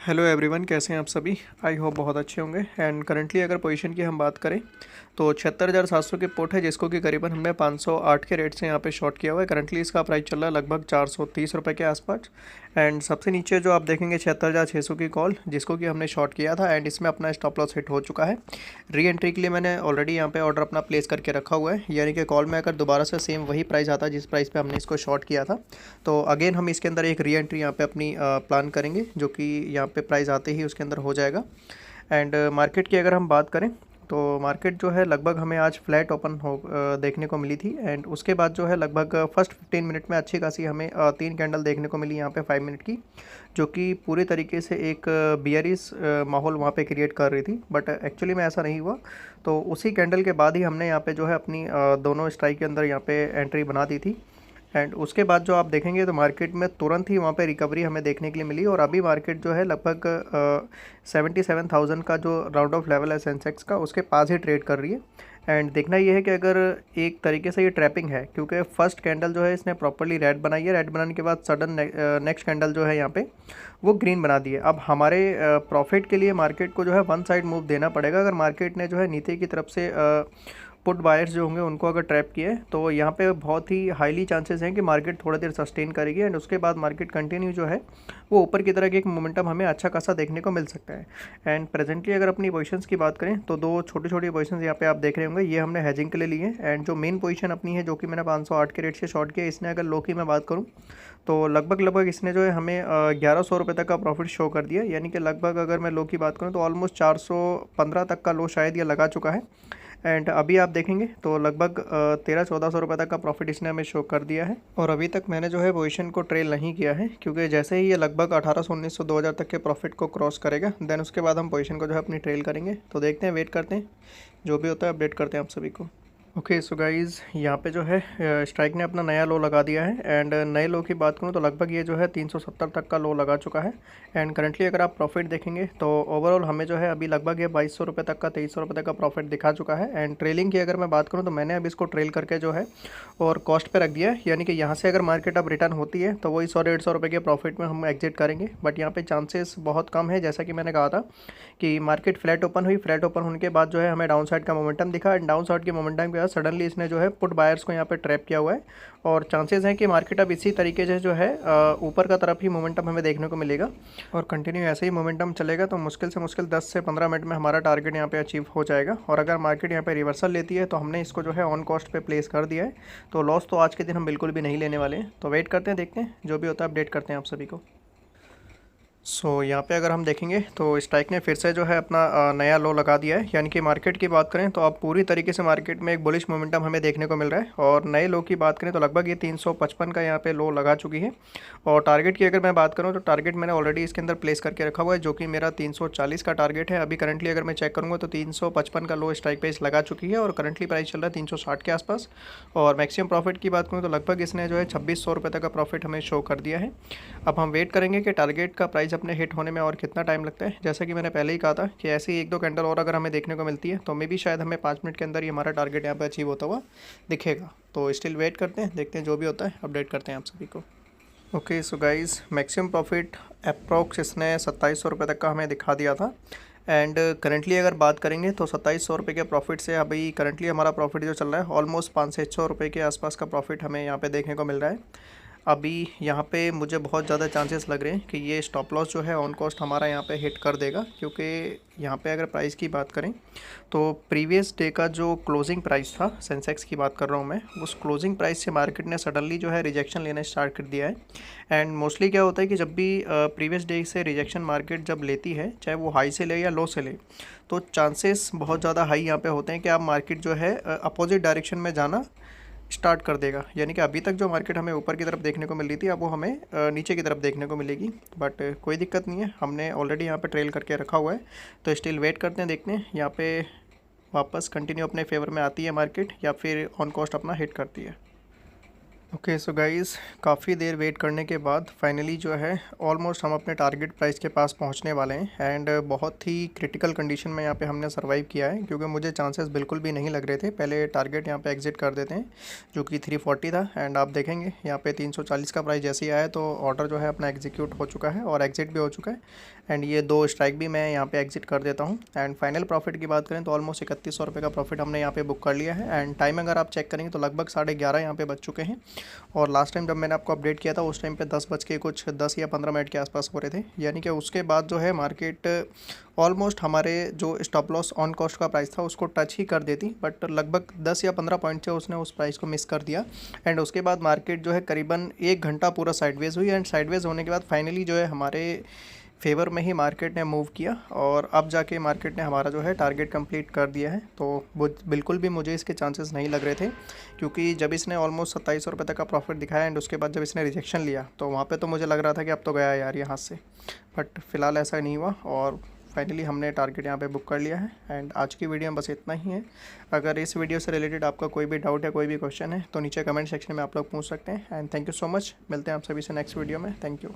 Hello everyone, कैसे हैं आप सभी। आई होप बहुत अच्छे होंगे। एंड करंटली अगर पोजीशन की हम बात करें तो 76,700 के पोर्ट है, जिसको कि करीबन हमने 508 के रेट से यहाँ पे शॉर्ट किया हुआ है। करंटली इसका प्राइस चल रहा है लगभग 430 रुपये के आसपास। एंड सबसे नीचे जो आप देखेंगे 76,600 की कॉल, जिसको कि हमने शॉर्ट किया था एंड इसमें अपना स्टॉप लॉस हिट हो चुका है। री एंट्री के लिए मैंने ऑलरेडी यहाँ पे ऑर्डर अपना प्लेस करके रखा हुआ है, यानी कि कॉल में अगर दोबारा से सेम वही प्राइस आता है जिस प्राइस पे हमने इसको शॉर्ट किया था, तो अगेन हम इसके अंदर एक री एंट्री यहाँ पे अपनी प्लान करेंगे, जो कि यहाँ पे प्राइस आते ही उसके अंदर हो जाएगा। एंड मार्केट की अगर हम बात करें तो मार्केट जो है लगभग हमें आज फ्लैट ओपन हो देखने को मिली थी। एंड उसके बाद जो है लगभग फर्स्ट 15 मिनट में अच्छी खासी हमें 3 कैंडल देखने को मिली यहाँ पे 5 मिनट की, जो कि पूरी तरीके से एक बियरिश माहौल वहाँ पे क्रिएट कर रही थी। बट एक्चुअली में ऐसा नहीं हुआ। तो उसी कैंडल के बाद ही हमने यहाँ पे जो है अपनी दोनों स्ट्राइक के अंदर यहाँ पे एंट्री बना दी थी। एंड उसके बाद जो आप देखेंगे तो मार्केट में तुरंत ही वहाँ पे रिकवरी हमें देखने के लिए मिली, और अभी मार्केट जो है लगभग 77,000 का जो राउंड ऑफ लेवल है सेंसेक्स का, उसके पास ही ट्रेड कर रही है। एंड देखना ये है कि अगर एक तरीके से ये ट्रैपिंग है, क्योंकि फर्स्ट कैंडल जो है इसने प्रॉपर्ली रेड बनाई है, रेड बनाने के बाद सडन नेक्स्ट कैंडल जो है यहाँ पे वो ग्रीन बना दी है। अब हमारे प्रॉफिट के लिए मार्केट को जो है वन साइड मूव देना पड़ेगा। अगर मार्केट ने जो है नीचे की तरफ से पुट बायर्स जो होंगे उनको अगर ट्रैप किए, तो यहाँ पे बहुत ही हाईली चांसेस हैं कि मार्केट थोड़ा देर सस्टेन करेगी एंड उसके बाद मार्केट कंटिन्यू जो है वो ऊपर की तरह की एक मोमेंटम हमें अच्छा खासा देखने को मिल सकता है। एंड प्रेजेंटली अगर अपनी पोजीशंस की बात करें तो दो छोटी छोटी पोजीशंस यहाँ पे आप देख रहे होंगे, ये हमने हेजिंग के लिए लिए हैं। एंड जो मेन पोजीशन अपनी है, जो कि मैंने 508 के रेट से शॉर्ट किया, इसने अगर लो की मैं बात करूँ तो लगभग इसने जो है हमें 1100 रुपये तक का प्रॉफिट शो कर दिया। यानी कि लगभग अगर मैं लो की बात करूँ तो ऑलमोस्ट 415 तक का लो शायद ये लगा चुका है। एंड अभी आप देखेंगे तो लगभग 1300-1400 रुपये तक का प्रॉफिट इसने हमें शो कर दिया है। और अभी तक मैंने जो है पोजीशन को ट्रेल नहीं किया है, क्योंकि जैसे ही ये लगभग 1800, 1900, 2000 तक के प्रॉफिट को क्रॉस करेगा, देन उसके बाद हम पोजीशन को जो है अपनी ट्रेल करेंगे। तो देखते हैं, वेट करते हैं, जो भी होता है अपडेट करते हैं आप सभी को। ओके सो गाइज़, यहाँ पे जो है स्ट्राइक ने अपना नया लो लगा दिया है। एंड नए लो की बात करूँ तो लगभग ये जो है 370 तक का लो लगा चुका है। एंड करंटली अगर आप प्रॉफिट देखेंगे तो ओवरऑल हमें जो है अभी लगभग ये 2200 रुपये तक का, 2300 रुपये तक का प्रॉफिट दिखा चुका है। एंड ट्रेलिंग की अगर मैं बात करूँ तो मैंने अब इसको ट्रेल करके जो है और कॉस्ट पे रख दिया है, यानी कि यहाँ से अगर मार्केट अब रिटर्न होती है तो वही 100-150 रुपये के प्रॉफिट में हम एग्जिट करेंगे। बट यहाँ पे चांसेस बहुत कम है, जैसा कि मैंने कहा था कि मार्केट फ्लैट ओपन हुई, फ्लैट ओपन होने के बाद जो है हमें डाउन साइड का मोमेंटम दिखा। एंड डाउन साइड के मोमेंटम के बाद सडनली इसने जो है पुट बायर्स को यहाँ पे ट्रैप किया हुआ है, और चांसेस हैं कि मार्केट अब इसी तरीके से जो है ऊपर का तरफ ही मोमेंटम हमें देखने को मिलेगा। और कंटिन्यू ऐसे ही मोमेंटम चलेगा तो मुश्किल से मुश्किल 10 से 15 मिनट में हमारा टारगेट यहाँ पे अचीव हो जाएगा। और अगर मार्केट यहाँ पे रिवर्सल लेती है तो हमने इसको जो है ऑन कॉस्ट पे प्लेस कर दिया है, तो लॉस तो आज के दिन हम बिल्कुल भी नहीं लेने वाले हैं। तो वेट करते हैं, देखते हैं, जो भी होता है अपडेट करते हैं आप सभी को। यहाँ पे अगर हम देखेंगे तो स्ट्राइक ने फिर से जो है अपना नया लो लगा दिया है। यानी कि मार्केट की बात करें तो अब पूरी तरीके से मार्केट में एक बुलिश मोमेंटम हमें देखने को मिल रहा है। और नए लो की बात करें तो लगभग ये 355 का यहाँ पे लो लगा चुकी है। और टारगेट की अगर मैं बात करूँ तो टारगेट मैंने ऑलरेडी इसके अंदर प्लेस करके रखा हुआ है, जो कि मेरा 340 का टारगेट है। अभी करंटली अगर मैं चेक करूँगा तो 355 का लो स्ट्राइक प्राइस लगा चुकी है, और करंटली प्राइस चल रहा है 360 के आसपास। और मैक्सिमम प्रॉफिट की बात करूँ तो लगभग इसने जो है 2600 रुपये तक का प्रॉफिट हमें शो कर दिया है। अब हम वेट करेंगे कि टारगेट का प्राइस अपने हिट होने में और कितना टाइम लगता है। जैसा कि मैंने पहले ही कहा था कि ऐसे ही 1-2 कैंडल और अगर हमें देखने को मिलती है तो मे भी शायद हमें 5 मिनट के अंदर ही हमारा टारगेट यहाँ पे अचीव होता हुआ दिखेगा। तो स्टिल वेट करते हैं, देखते हैं, जो भी होता है अपडेट करते हैं आप सभी को। Okay so guys, maximum profit approx इसने 2700 रुपये तक का हमें दिखा दिया था। एंड करंटली अगर बात करेंगे तो 2700 रुपये के प्रॉफिट से अभी करंटली हमारा प्रॉफिट जो चल रहा है ऑलमोस्ट 500 रुपये के आसपास का प्रॉफिट हमें यहाँ पे देखने को मिल रहा है। अभी यहाँ पे मुझे बहुत ज़्यादा चांसेस लग रहे हैं कि ये स्टॉप लॉस जो है ऑन कॉस्ट हमारा यहाँ पे हिट कर देगा, क्योंकि यहाँ पे अगर प्राइस की बात करें तो प्रीवियस डे का जो क्लोजिंग प्राइस था, सेंसेक्स की बात कर रहा हूँ मैं, उस क्लोजिंग प्राइस से मार्केट ने सडनली जो है रिजेक्शन लेना स्टार्ट कर दिया है। एंड मोस्टली क्या होता है कि जब भी प्रीवियस डे से रिजेक्शन मार्केट जब लेती है, चाहे वो हाई से ले या लो से ले, तो चांसेस बहुत ज़्यादा हाई यहाँ पे होते हैं कि आप मार्केट जो है अपोजिट डायरेक्शन में जाना स्टार्ट कर देगा। यानी कि अभी तक जो मार्केट हमें ऊपर की तरफ देखने को मिल रही थी, अब वो हमें नीचे की तरफ देखने को मिलेगी। बट कोई दिक्कत नहीं है, हमने ऑलरेडी यहाँ पे ट्रेल करके रखा हुआ है। तो स्टिल वेट करते हैं, देखते हैं यहाँ पे वापस कंटिन्यू अपने फेवर में आती है मार्केट या फिर ऑन कॉस्ट अपना हिट करती है। ओके सो गाइज़, काफ़ी देर वेट करने के बाद फाइनली जो है ऑलमोस्ट हम अपने टारगेट प्राइस के पास पहुंचने वाले हैं। एंड बहुत ही क्रिटिकल कंडीशन में यहाँ पे हमने सर्वाइव किया है, क्योंकि मुझे चांसेस बिल्कुल भी नहीं लग रहे थे। पहले टारगेट यहाँ पे एग्जिट कर देते हैं, जो कि 340 था। एंड आप देखेंगे यहाँ पे 340 का प्राइस जैसे ही आया तो ऑर्डर जो है अपना एग्जीक्यूट हो चुका है और एग्जिट भी हो चुका है। एंड ये 2 स्ट्राइक भी मैं यहाँ पे एग्जिट कर देता हूँ। एंड फाइनल प्रॉफिट की बात करें तो ऑलमोस्ट 3100 रुपये का प्रॉफिट हमने यहाँ पे बुक कर लिया है। एंड टाइम अगर आप चेक करेंगे तो लगभग 11:30 यहाँ पे बज चुके हैं। और लास्ट टाइम जब मैंने आपको अपडेट किया था उस टाइम पे 10 या 15 मिनट के आसपास हो रहे थे, यानी कि उसके बाद जो है मार्केट ऑलमोस्ट हमारे जो स्टॉप लॉस ऑन कॉस्ट का प्राइस था उसको टच ही कर देती, बट लगभग 10 या 15 पॉइंट से उसने उस प्राइस को मिस कर दिया। एंड उसके बाद मार्केट जो है करीबन 1 घंटा पूरा साइडवेज हुई। एंड साइडवेज होने के बाद फाइनली जो है हमारे फेवर में ही मार्केट ने मूव किया और अब जाके मार्केट ने हमारा जो है टारगेट कंप्लीट कर दिया है। तो वो बिल्कुल भी मुझे इसके चांसेस नहीं लग रहे थे, क्योंकि जब इसने ऑलमोस्ट 2700 रुपये तक का प्रॉफिट दिखाया एंड उसके बाद जब इसने रिजेक्शन लिया तो वहाँ पे तो मुझे लग रहा था कि अब तो गया यार यहाँ से, बट फ़िलहाल ऐसा नहीं हुआ और फाइनली हमने टारगेट यहाँ पे बुक कर लिया है। एंड आज की वीडियो में बस इतना ही है। अगर इस वीडियो से रिलेटेड आपका कोई भी डाउट या कोई भी क्वेश्चन है तो नीचे कमेंट सेक्शन में आप लोग पूछ सकते हैं। And thank you so much. मिलते हैं आप सभी से नेक्स्ट वीडियो में। Thank you.